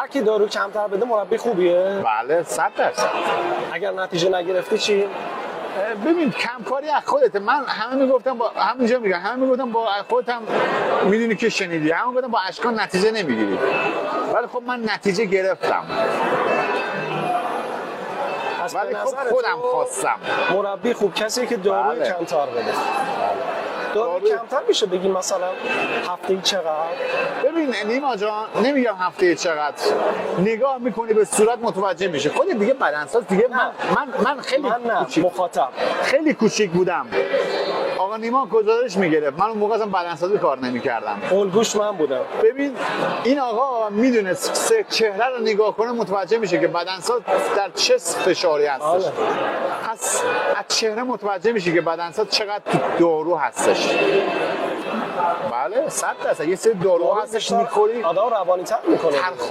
هر کی دارو کمتر بده مربی خوبیه؟ بله 100%. اگر نتیجه نگرفتی چی؟ ببین کمکاری از خودته. من همه میگفتم با همینجا میگم، همه میگفتم با خودم میدونی که شنیدی، همه میگفتم با اشکان نتیجه نمیگیری، ولی خب من نتیجه گرفتم. پس ولی به خب نظر خودم تو خواستم. مربی خوب کسی که داروی بله. کمتر بده. داروی کمتر میشه بگیم مثلا هفته‌ای چقدر؟ ببین نیما جان، نمیگم هفته چقدر، نگاه میکنی به صورت متوجه میشه. خود دیگه بدنساز دیگه من خیلی من نه کوچیک، مخاطب. خیلی کوچیک بودم. آقا نیما گزارش میگرفت، من اون موقع اصلا بدنسازی کار نمیکردم. الگوش من بودم. ببین این آقا میدونه چهره رو نگاه کنه متوجه میشه که بدنساز در چه فشاری هستش. پس از چهره متوجه میشه که بدنساز چقدر تو دارو هستش. بله 100%. یه سری دارو هستش میخوری آدم روانی تر میکنه.